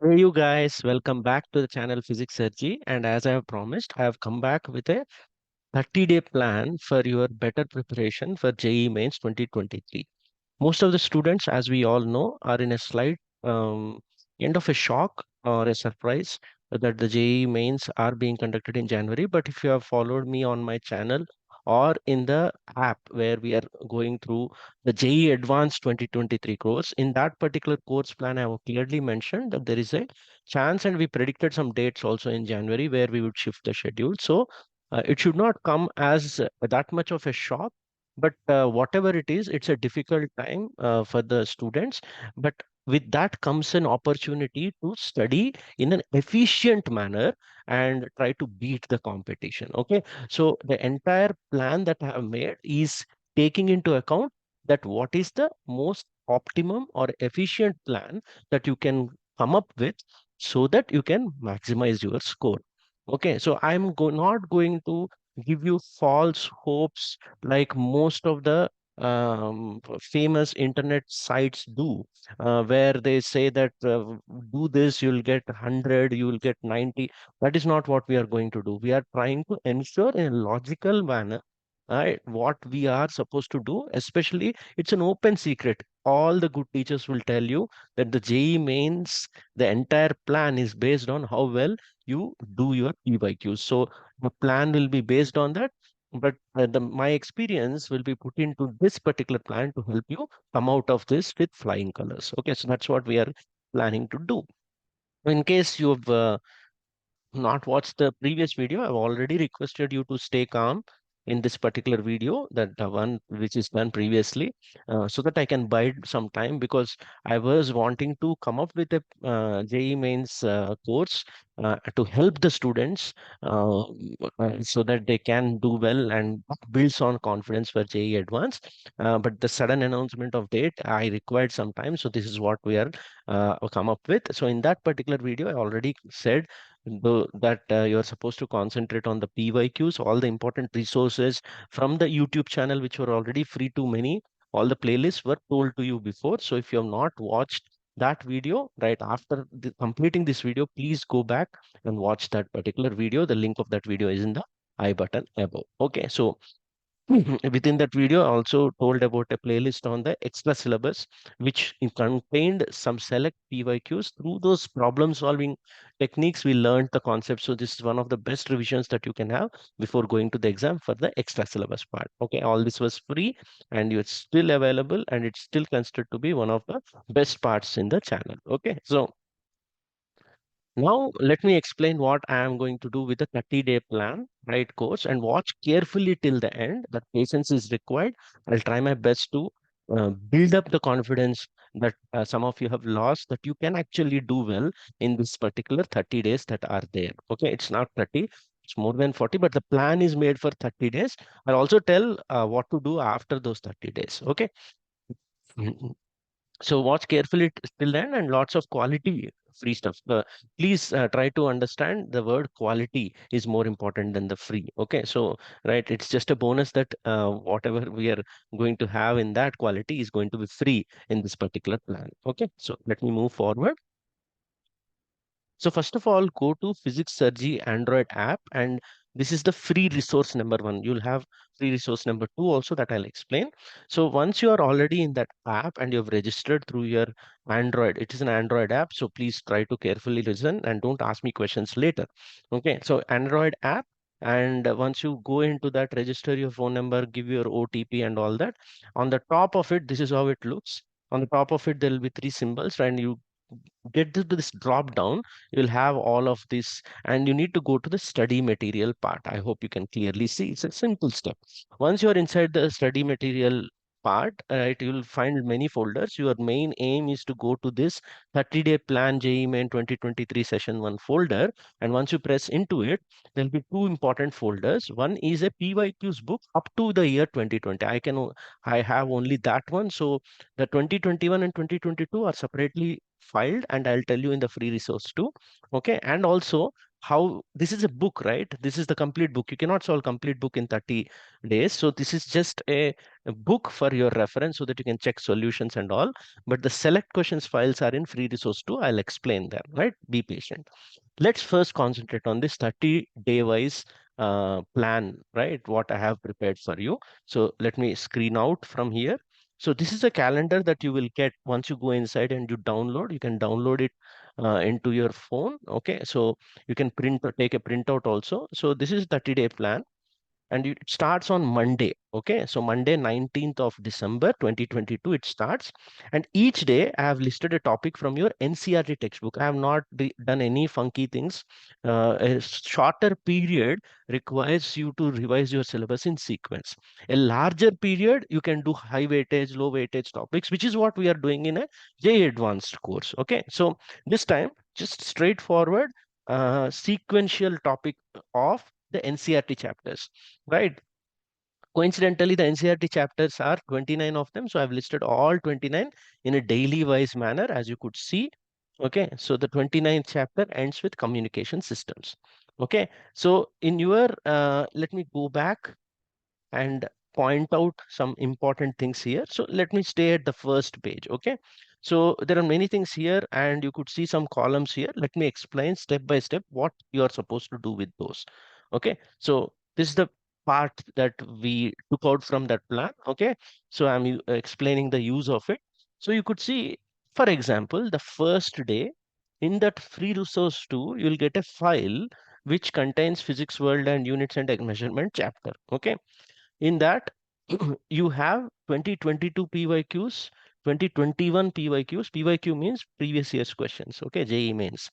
Hey you guys, welcome back to the channel PHYSICSSIRJEE, and as I have promised, I have come back with a 30-day plan for your better preparation for JEE Mains 2023. Most of the students, as we all know, are in a slight end of a shock or a surprise that the JEE mains are being conducted in January. But if you have followed me on my channel or in the app where we are going through the JEE Advanced 2023 course, in that particular course plan, I have clearly mentioned that there is a chance, and we predicted some dates also in January where we would shift the schedule. So it should not come as that much of a shock, but whatever it is, it's a difficult time for the students. But with that comes an opportunity to study in an efficient manner and try to beat the competition. Okay. So the entire plan that I have made is taking into account that what is the most optimum or efficient plan that you can come up with so that you can maximize your score. Okay. So not going to give you false hopes like most of the famous internet sites do, where they say that do this, you'll get 100, you will get 90. That is not what we are going to do. We are trying to ensure in a logical manner, right, what we are supposed to do. Especially, it's an open secret. All the good teachers will tell you that the JEE mains, the entire plan is based on how well you do your PYQs. So the plan will be based on that, but my experience will be put into this particular plan to help you come out of this with flying colors. Okay, so that's what we are planning to do. In case you've not watched the previous video, I've already requested you to stay calm in this particular video, that the one which is done previously, so that I can bide some time, because I was wanting to come up with a JEE mains course to help the students, so that they can do well and builds on confidence for JEE Advanced. But the sudden announcement of date, I required some time, so this is what we are come up with. So in that particular video, I already said that you're supposed to concentrate on the PYQs, all the important resources from the YouTube channel, which were already free to many. All the playlists were told to you before. So if you have not watched that video right after completing this video, please go back and watch that particular video. The link of that video is in the I button above. Okay, so within that video, I also told about a playlist on the extra syllabus, which contained some select PYQs. Through those problem solving techniques, we learned the concept. So this is one of the best revisions that you can have before going to the exam for the extra syllabus part. Okay, all this was free and it's still available, and it's still considered to be one of the best parts in the channel. Okay, so now, let me explain what I am going to do with the 30-day plan, right, course, and watch carefully till the end. That patience is required. I'll try my best to build up the confidence that some of you have lost, that you can actually do well in this particular 30 days that are there. Okay, it's not 30, it's more than 40, but the plan is made for 30 days. I'll also tell what to do after those 30 days. Okay. So watch carefully till then, and lots of quality free stuff. Please try to understand the word quality is more important than the free. Okay, so right, it's just a bonus that whatever we are going to have in that quality is going to be free in this particular plan. Okay, so let me move forward. So first of all, go to PHYSICSSIRJEE Android app, and this is the free resource number one. You'll have free resource number two also that I'll explain. So once you are already in that app and you've registered through your Android, it is an Android app. So please try to carefully listen and don't ask me questions later. Okay, so Android app. And once you go into that, register your phone number, give your OTP and all that. On the top of it, this is how it looks. On the top of it, there will be three symbols, and you get to this drop down, you'll have all of this, and you need to go to the study material part. I hope you can clearly see. It's a simple step. Once you're inside the study material part, right, you'll find many folders. Your main aim is to go to this 30-day plan JEE Main 2023 session 1 folder, and once you press into it, there'll be two important folders. One is a PYQs book up to the year 2020. I have only that one, so the 2021 and 2022 are separately filed, and I'll tell you in the free resource too. Okay, and also how this is a book, right? This is the complete book. You cannot solve complete book in 30 days. So this is just a book for your reference so that you can check solutions and all. But the select questions files are in free resource 2. I'll explain them, right? Be patient. Let's first concentrate on this 30-day wise plan, right? What I have prepared for you. So let me screen out from here. So this is a calendar that you will get once you go inside and you download. You can download it into your phone. Okay, so you can take a printout also. So this is 30-day plan, and it starts on Monday. Okay, so Monday 19th of December 2022 it starts, and each day I have listed a topic from your NCERT textbook. I have not done any funky things. A shorter period requires you to revise your syllabus in sequence. A larger period you can do high weightage, low weightage topics, which is what we are doing in a JEE advanced course. Okay, so this time just straightforward sequential topic of the NCERT chapters, right? Coincidentally, the NCERT chapters are 29 of them. So I've listed all 29 in a daily wise manner, as you could see. Okay, so the 29th chapter ends with communication systems. Okay, so in your, let me go back and point out some important things here. So let me stay at the first page. Okay, so there are many things here and you could see some columns here. Let me explain step by step what you are supposed to do with those. Okay, so this is the part that we took out from that plan. Okay, so I'm explaining the use of it. So you could see, for example, the first day in that free resource 2, you'll get a file which contains physics world and units and measurement chapter. Okay, in that, you have 2022 PYQs, 2021 PYQs. PYQ means previous year's questions. Okay, JEE mains,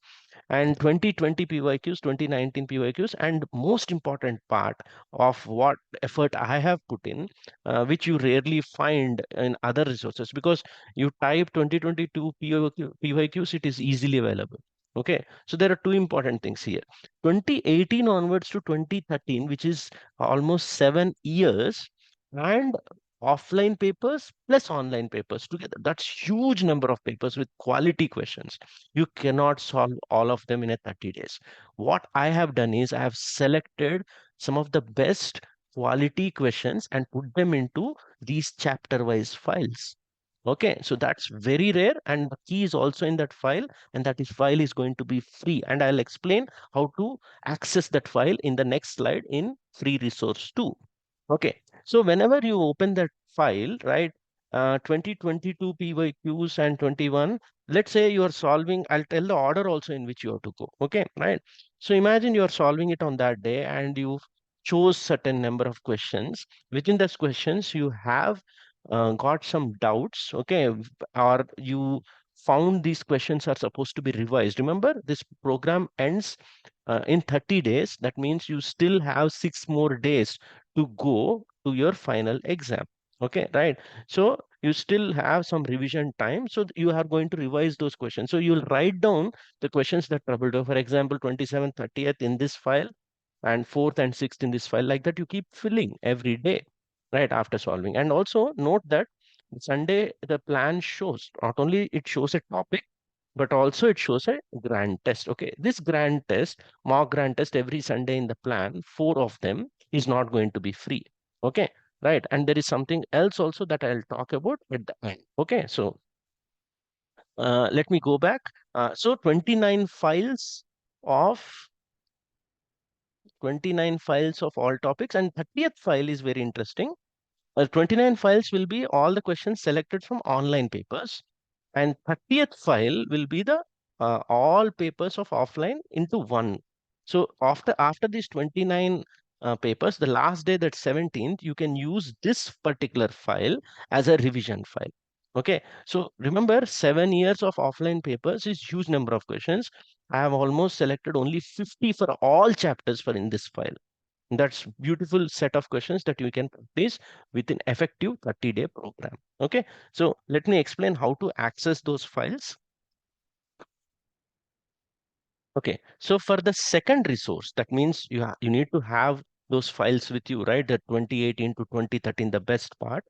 and 2020 PYQs, 2019 PYQs, and most important part of what effort I have put in, which you rarely find in other resources, because you type 2022 PYQs, it is easily available. Okay, so there are two important things here. 2018 onwards to 2013, which is almost 7 years, and offline papers plus online papers together. That's huge number of papers with quality questions. You cannot solve all of them in a 30 days. What I have done is I have selected some of the best quality questions and put them into these chapter wise files. Okay, so that's very rare, and the key is also in that file, and that is file is going to be free. And I'll explain how to access that file in the next slide in free resource 2. Okay, so whenever you open that file, right, 2022 PYQs and 21, let's say you are solving, I'll tell the order also in which you have to go. Okay, right. So imagine you are solving it on that day and you chose certain number of questions. Within those questions, you have got some doubts, okay, or you found these questions are supposed to be revised. Remember, this program ends in 30 days. That means you still have 6 more days to go to your final exam. Okay, right? So you still have some revision time. So you are going to revise those questions. So you'll write down the questions that troubled you. For example, 27th, 30th in this file, and 4th and 6th in this file. Like that, you keep filling every day, right, after solving. And also note that Sunday, the plan shows, not only it shows a topic, but also it shows a grand test. Okay, this grand test, mock grand test every Sunday in the plan, 4 of them is not going to be free. Okay, right. And there is something else also that I'll talk about at the end. Okay, so let me go back. So 29 files of all topics, and 30th file is very interesting. 29 files will be all the questions selected from online papers, and 30th file will be the all papers of offline into one. So after these 29 papers, the last day, that 17th, you can use this particular file as a revision file. Okay, so remember, 7 years of offline papers is huge number of questions. I have almost selected only 50 for all chapters for in this file. That's beautiful set of questions that you can practice with an effective 30-day program. Okay, so let me explain how to access those files. Okay, so for the second resource, that means you need to have those files with you, right? The 2018 to 2013, the best part.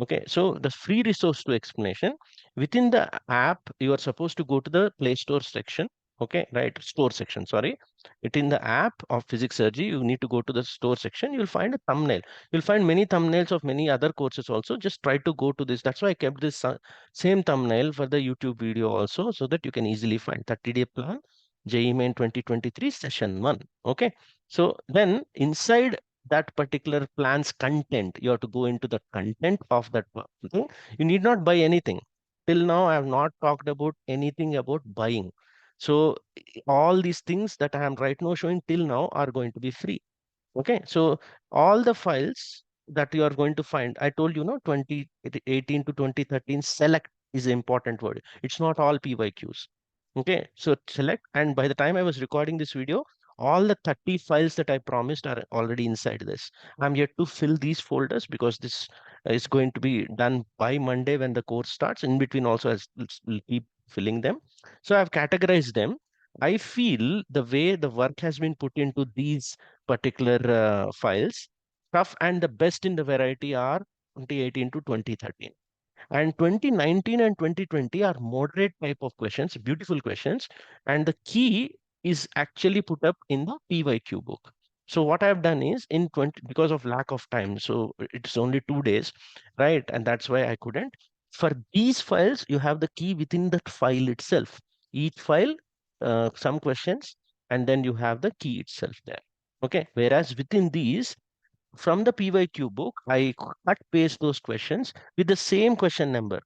Okay, so the free resource to explanation, within the app, you are supposed to go to the Play Store section. Okay, right, store section, sorry. It in the app of PHYSICSSIRJEE, you need to go to the store section. You'll find a thumbnail. You'll find many thumbnails of many other courses also. Just try to go to this. That's why I kept this same thumbnail for the YouTube video also, so that you can easily find 30-day plan, JEE Main 2023 session 1. Okay, so then inside that particular plan's content, you have to go into the content of that thing. You need not buy anything. Till now, I have not talked about anything about buying. So all these things that I am right now showing till now are going to be free. Okay, so all the files that you are going to find, I told you, 2018 to 2013, select is the important word. It's not all PYQs. Okay, so select, and by the time I was recording this video, all the 30 files that I promised are already inside this. I'm yet to fill these folders because this is going to be done by Monday when the course starts. In between also, we'll keep filling them. So I've categorized them. I feel the way the work has been put into these particular files, tough and the best in the variety are 2018 to 2013. And 2019 and 2020 are moderate type of questions, beautiful questions. And the key is actually put up in the PYQ book. So what I've done is in 20, because of lack of time, so it's only 2 days, right? And that's why I couldn't. For these files, you have the key within that file itself. Each file, some questions, and then you have the key itself there. Okay. Whereas within these, from the PYQ book, I cut paste those questions with the same question number.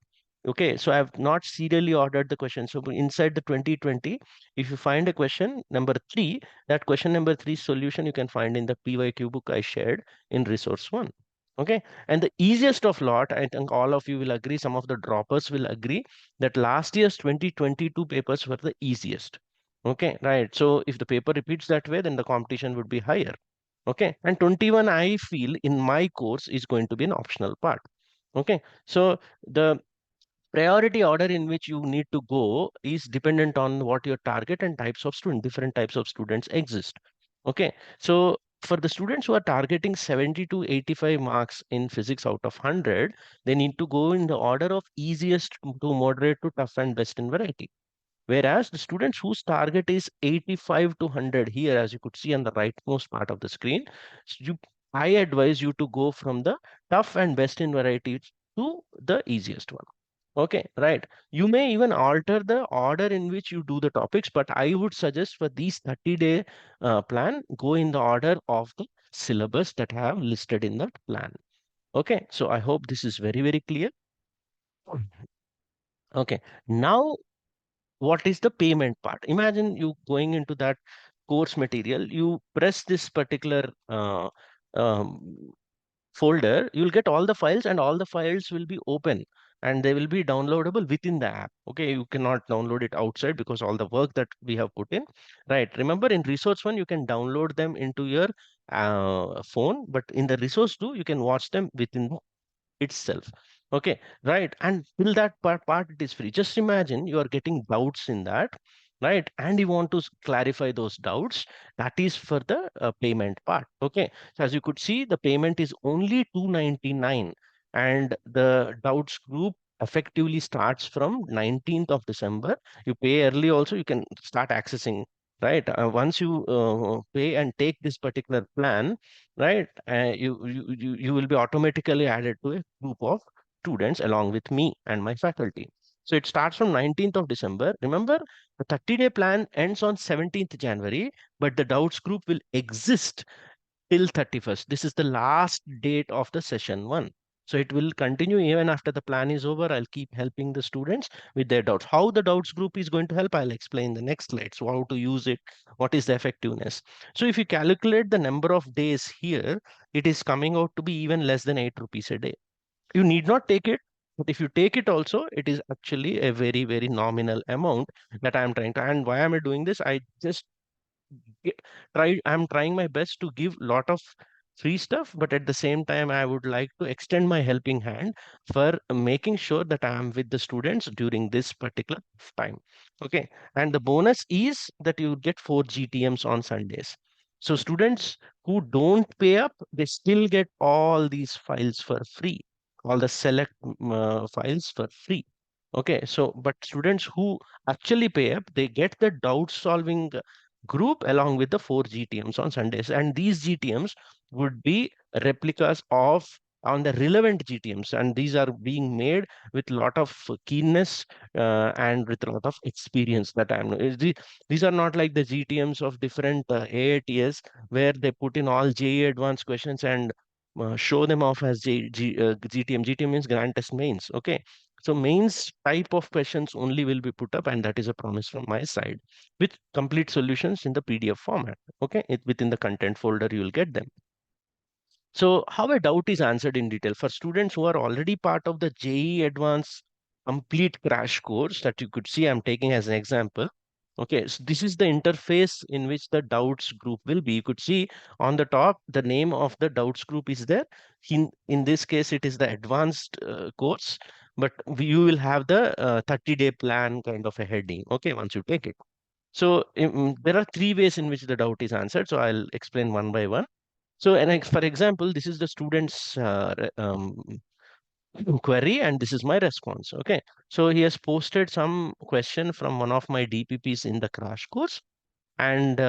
Okay, so I've not serially ordered the question. So inside the 2020, if you find a question number 3, that question number 3 solution you can find in the PYQ book I shared in resource 1. Okay, and the easiest of lot, I think all of you will agree, some of the droppers will agree that last year's 2022 papers were the easiest. Okay, right. So if the paper repeats that way, then the competition would be higher. Okay, and 21 I feel in my course is going to be an optional part. Okay, so the priority order in which you need to go is dependent on what your target and types of student, different types of students exist. Okay, so for the students who are targeting 70 to 85 marks in physics out of 100, they need to go in the order of easiest to moderate to tough and best in variety. Whereas the students whose target is 85 to 100 here, as you could see on the rightmost part of the screen, I advise you to go from the tough and best in variety to the easiest one. Okay, right. You may even alter the order in which you do the topics, but I would suggest for these 30-day plan, go in the order of the syllabus that I have listed in that plan. Okay, so I hope this is very, very clear. Okay, now what is the payment part? Imagine you going into that course material, you press this particular um, folder, you'll get all the files and all the files will be open and they will be downloadable within the app. Okay, you cannot download it outside because all the work that we have put in. Right, remember in resource 1, you can download them into your phone, but in the resource 2, you can watch them within the itself. Okay, right. And till that part it is free. Just imagine you are getting doubts in that, right? And you want to clarify those doubts. That is for the payment part. Okay, so as you could see, the payment is only 299, and the doubts group effectively starts from 19th of December. You pay early also, you can start accessing. Right. Once you pay and take this particular plan, right, you will be automatically added to a group of students along with me and my faculty. So it starts from 19th of December. Remember, the 30-day plan ends on 17th January, but the doubts group will exist till 31st. This is the last date of the session 1. So it will continue even after the plan is over. I'll keep helping the students with their doubts. How the doubts group is going to help, I'll explain the next slide. So how to use it, what is the effectiveness. So if you calculate the number of days here, it is coming out to be even less than 8 rupees a day. You need not take it, but if you take it also, it is actually a very, very nominal amount that I'm trying to. And why am I doing this? I just I'm trying my best to give lot of free stuff, but at the same time I would like to extend my helping hand for making sure that I am with the students during this particular time. Okay, and the bonus is that you get 4 GTMs on Sundays. So students who don't pay up, they still get all these files for free, all the select files for free. Okay, so but students who actually pay up, they get the doubt solving group along with the 4 GTMs on Sundays, and these GTMs would be replicas of on the relevant GTMs, and these are being made with lot of keenness and with a lot of experience that I'm. These are not like the GTMs of different AATS where they put in all JEE advanced questions and show them off as GTM. GTM means Grand Test Mains. Okay, so mains type of questions only will be put up, and that is a promise from my side with complete solutions in the PDF format. Okay, within the content folder, you will get them. So how a doubt is answered in detail for students who are already part of the JEE Advanced complete crash course that you could see I'm taking as an example. Okay, so this is the interface in which the doubts group will be. You could see on the top, the name of the doubts group is there. In this case, it is the advanced course, but you will have the 30-day plan kind of a heading. Okay, once you take it. So there are 3 ways in which the doubt is answered. So I'll explain one by one. So, for example, this is the student's query, and this is my response. Okay. So he has posted some question from one of my DPPs in the crash course, and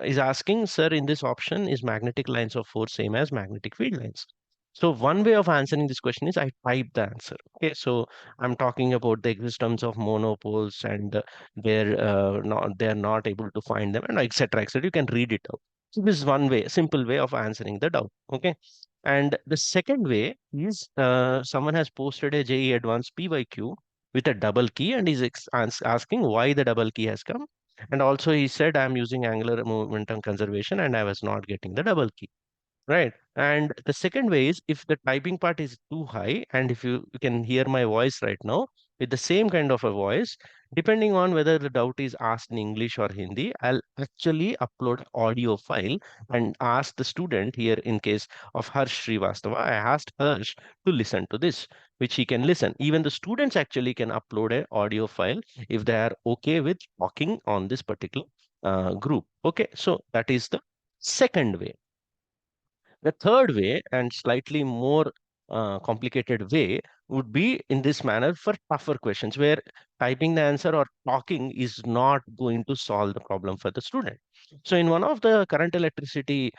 is asking, sir, in this option, is magnetic lines of force same as magnetic field lines? So one way of answering this question is I type the answer. Okay, so I'm talking about the existence of monopoles and they're not able to find them and etc. etc. You can read it out. So this is one way, simple way of answering the doubt. Okay, and the second way is someone has posted a JEE Advanced PYQ with a double key and is asking why the double key has come. And also he said, I'm using angular momentum conservation and I was not getting the double key. Right. And the second way is if the typing part is too high, and if you can hear my voice right now with the same kind of a voice, depending on whether the doubt is asked in English or Hindi, I'll actually upload audio file and ask the student here in case of Harsh Srivastava. I asked Harsh to listen to this, which he can listen. Even the students actually can upload an audio file if they are okay with talking on this particular group. Okay, so that is the second way. The third way, and slightly more complicated way, would be in this manner for tougher questions where typing the answer or talking is not going to solve the problem for the student. So, in one of the current electricity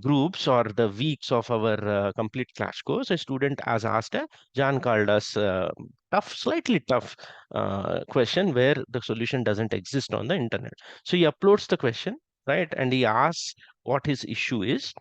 groups or the weeks of our complete crash course, a student has asked a John called us slightly tough question where the solution doesn't exist on the internet. So, he uploads the question, right, and he asks what his issue is,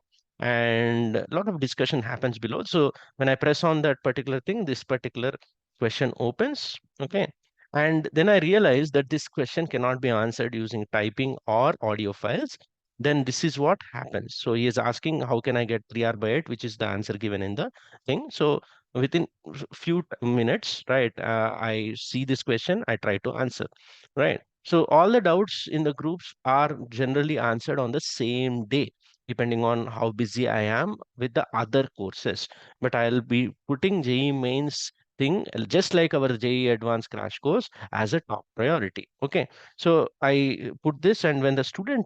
and a lot of discussion happens below. So when I press on that particular thing, this particular question opens. Okay, and then I realize that this question cannot be answered using typing or audio files. Then this is what happens. So he is asking, how can I get 3R/8, which is the answer given in the thing. So within few minutes, right, I see this question, I try to answer, right. So all the doubts in the groups are generally answered on the same day, depending on how busy I am with the other courses. But I'll be putting JEE mains thing just like our JEE advanced crash course as a top priority. Okay. So I put this, and when the student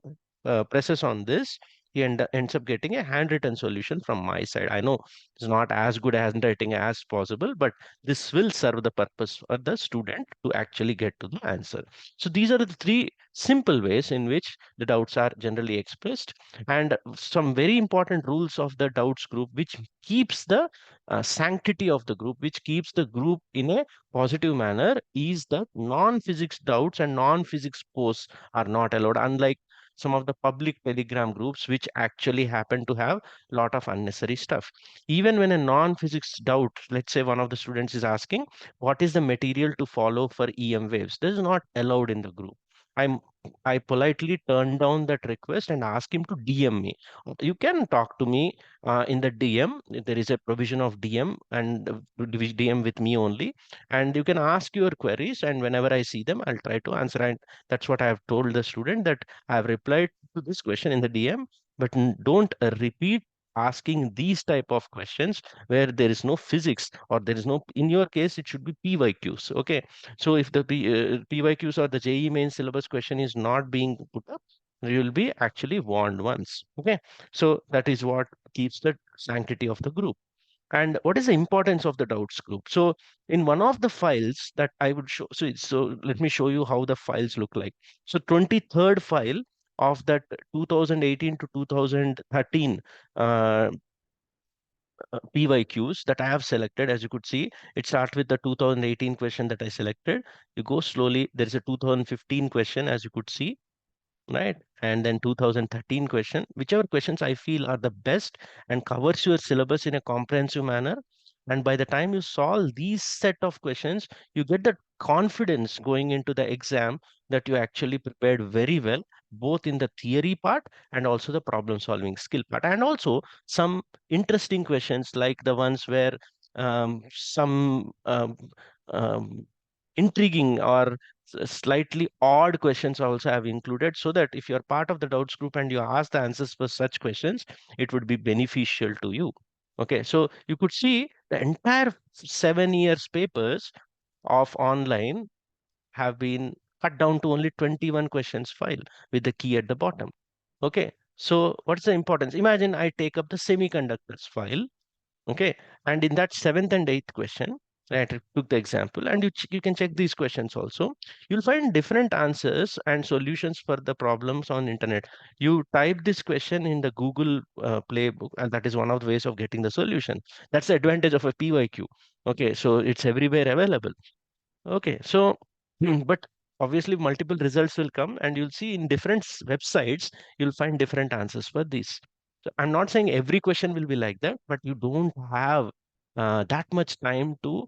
presses on this, he ends up getting a handwritten solution from my side. I know it's not as good handwriting as possible, but this will serve the purpose for the student to actually get to the answer. So these are the 3 simple ways in which the doubts are generally expressed, and some very important rules of the doubts group which keeps the sanctity of the group, which keeps the group in a positive manner, is that non-physics doubts and non-physics posts are not allowed, unlike some of the public telegram groups which actually happen to have a lot of unnecessary stuff. Even when a non-physics doubt, let's say one of the students is asking what is the material to follow for EM waves, this is not allowed in the group. I'm I politely turned down that request and asked him to DM me. You can talk to me in the DM. There is a provision of DM, and which DM with me only. And you can ask your queries, and whenever I see them, I'll try to answer. And that's what I have told the student, that I have replied to this question in the DM, but don't repeat asking these type of questions where there is no physics, or there is no, in your case it should be PYQs. Okay, so if the PYQs or the JEE main syllabus question is not being put up, you will be actually warned once. Okay, so that is what keeps the sanctity of the group. And what is the importance of the doubts group? So in one of the files that I would show, so let me show you how the files look like. So 23rd file of that 2018 to 2013 uh, PYQs that I have selected. As you could see, it starts with the 2018 question that I selected. You go slowly. There is a 2015 question, as you could see, right? And then 2013 question, whichever questions I feel are the best and covers your syllabus in a comprehensive manner. And by the time you solve these set of questions, you get the confidence going into the exam that you actually prepared very well, both in the theory part and also the problem solving skill part. And also some interesting questions like the ones where some intriguing or slightly odd questions also have included, so that if you're part of the doubts group and you ask the answers for such questions, it would be beneficial to you. Okay, so you could see the entire 7 years papers of online have been cut down to only 21 questions file with the key at the bottom. Okay, so what's the importance? Imagine I take up the semiconductors file. Okay, and in that seventh and eighth question, right, I took the example, and you can check these questions also. You'll find different answers and solutions for the problems on internet. You type this question in the Google playbook, and that is one of the ways of getting the solution. That's the advantage of a PYQ. Okay, so it's everywhere available. Okay, so but obviously multiple results will come, and you'll see in different websites, you'll find different answers for these. So I'm not saying every question will be like that, but you don't have that much time to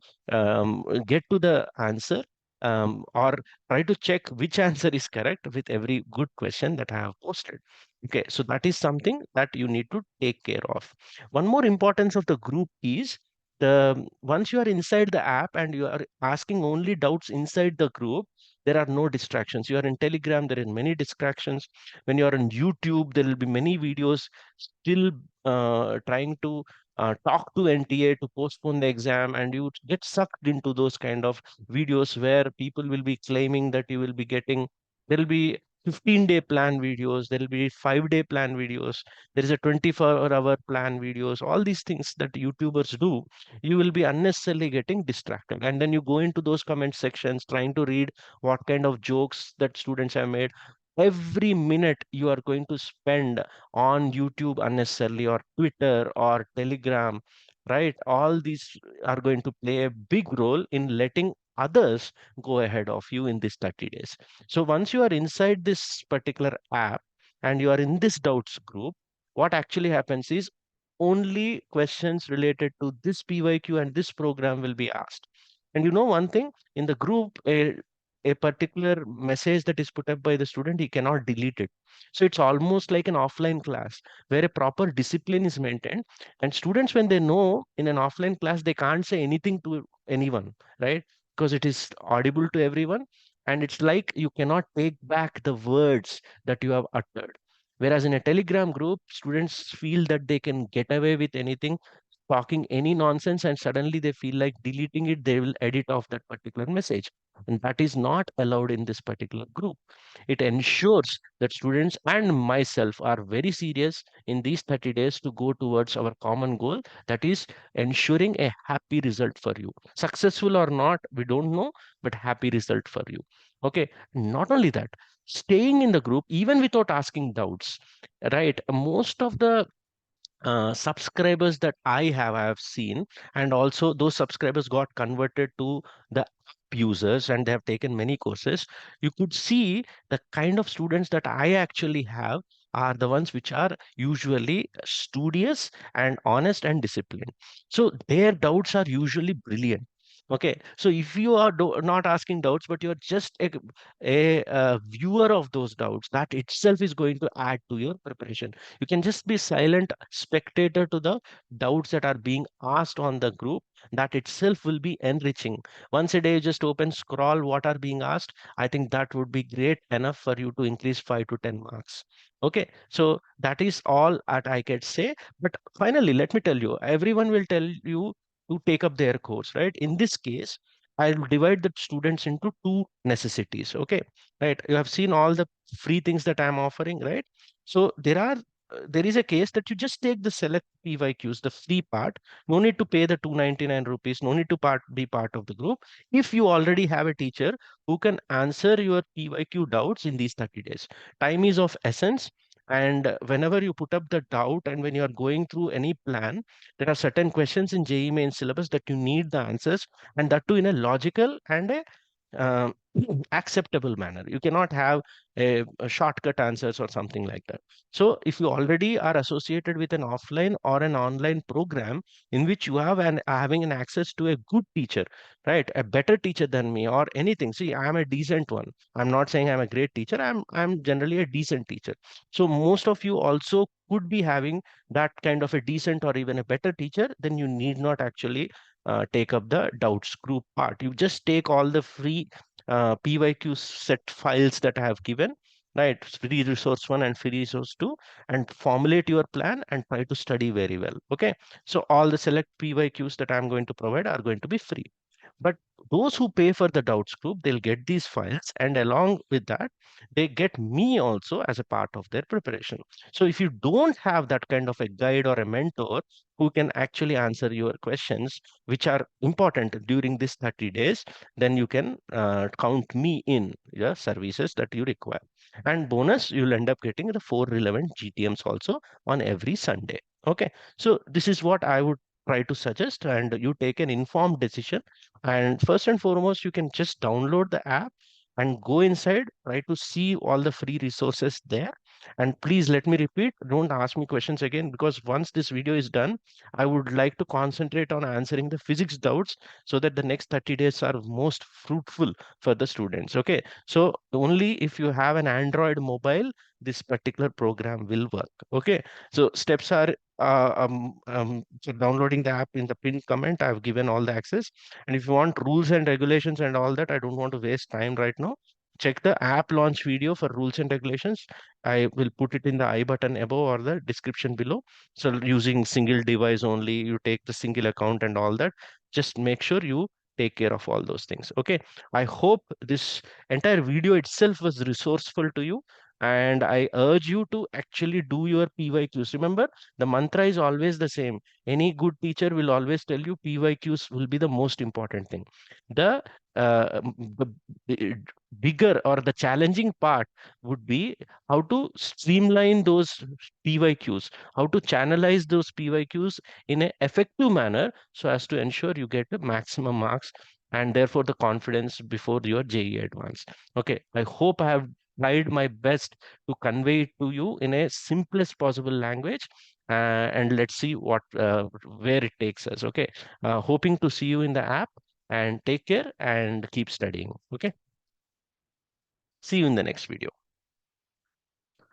get to the answer, or try to check which answer is correct with every good question that I have posted. Okay, so that is something that you need to take care of. One more importance of the group is the once you are inside the app and you are asking only doubts inside the group, there are no distractions. You are in Telegram, there are many distractions. When you are on YouTube, there will be many videos still trying to talk to NTA to postpone the exam, and you get sucked into those kind of videos where people will be claiming that you will be getting, there will be 15-day plan videos, there will be 5-day plan videos, there is a 24-hour plan videos, all these things that YouTubers do. You will be unnecessarily getting distracted, and then you go into those comment sections trying to read what kind of jokes that students have made. Every minute you are going to spend on YouTube unnecessarily, or Twitter or Telegram, right? All these are going to play a big role in letting others go ahead of you in this 30 days. So once you are inside this particular app and you are in this doubts group, what actually happens is only questions related to this PYQ and this program will be asked. And you know one thing, in the group, a particular message that is put up by the student, he cannot delete it. So it's almost like an offline class where a proper discipline is maintained. And students, when they know in an offline class, they can't say anything to anyone, right? Because it is audible to everyone. And it's like you cannot take back the words that you have uttered. Whereas in a Telegram group, students feel that they can get away with anything, talking any nonsense, and suddenly they feel like deleting it, they will edit off that particular message. And that is not allowed in this particular group. It ensures that students and myself are very serious in these 30 days to go towards our common goal, that is ensuring a happy result for you. Successful or not, we don't know, but happy result for you. Okay, not only that, staying in the group even without asking doubts, right? Most of the subscribers that I have seen, and also those subscribers got converted to the app users and they have taken many courses. You could see the kind of students that I actually have are the ones which are usually studious and honest and disciplined. So their doubts are usually brilliant. Okay, so if you are not asking doubts, but you're just a viewer of those doubts, that itself is going to add to your preparation. You can just be silent spectator to the doubts that are being asked on the group. That itself will be enriching. Once a day, just open, scroll what are being asked. I think that would be great enough for you to increase 5 to 10 marks. Okay, so that is all that I can say. But finally, let me tell you, everyone will tell you to take up their course, right? In this case, I'll divide the students into two necessities. Okay, right? You have seen all the free things that I'm offering, right? So there are there is a case that you just take the select PYQs, the free part. No need to pay the 299 rupees. No need to be part of the group. If you already have a teacher who can answer your PYQ doubts in these 30 days, time is of essence. And whenever you put up the doubt and when you are going through any plan, there are certain questions in JEE main syllabus that you need the answers, and that too in a logical and a um, acceptable manner. You cannot have a shortcut answers or something like that. So if you already are associated with an offline or an online program in which you have having an access to a good teacher, right, a better teacher than me or anything. See, I am a decent one. I'm not saying I'm a great teacher. I'm generally a decent teacher. So most of you also could be having that kind of a decent or even a better teacher. Then you need not actually take up the doubts group part. You just take all the free PYQ set files that I have given, right? Free resource 1 and free resource 2, and formulate your plan and try to study very well. Okay. So all the select PYQs that I'm going to provide are going to be free. But those who pay for the doubts group, they'll get these files, and along with that, they get me also as a part of their preparation. So if you don't have that kind of a guide or a mentor who can actually answer your questions, which are important during this 30 days, then you can count me in the services that you require. And bonus, you'll end up getting the 4 relevant GTMs also on every Sunday. Okay. So this is what I would try to suggest, and you take an informed decision. And first and foremost, you can just download the app and go inside, try to see all the free resources there. And please let me repeat, don't ask me questions again, because once this video is done, I would like to concentrate on answering the physics doubts so that the next 30 days are most fruitful for the students. Okay. So only if you have an Android mobile, this particular program will work. Okay. So steps are so downloading the app in the pinned comment. I've given all the access. And if you want rules and regulations and all that, I don't want to waste time right now. Check the app launch video for rules and regulations. I will put it in the I button above or the description below. So using single device only, you take the single account and all that. Just make sure you take care of all those things. Okay. I hope this entire video itself was resourceful to you. And I urge you to actually do your PYQs. Remember, the mantra is always the same. Any good teacher will always tell you PYQs will be the most important thing. The, the bigger or the challenging part would be how to streamline those PYQs, how to channelize those PYQs in an effective manner so as to ensure you get the maximum marks and therefore the confidence before your JEE advance. Okay, I hope I have tried my best to convey it to you in a simplest possible language, and let's see what where it takes us. Okay, hoping to see you in the app, and take care and keep studying. Okay, see you in the next video.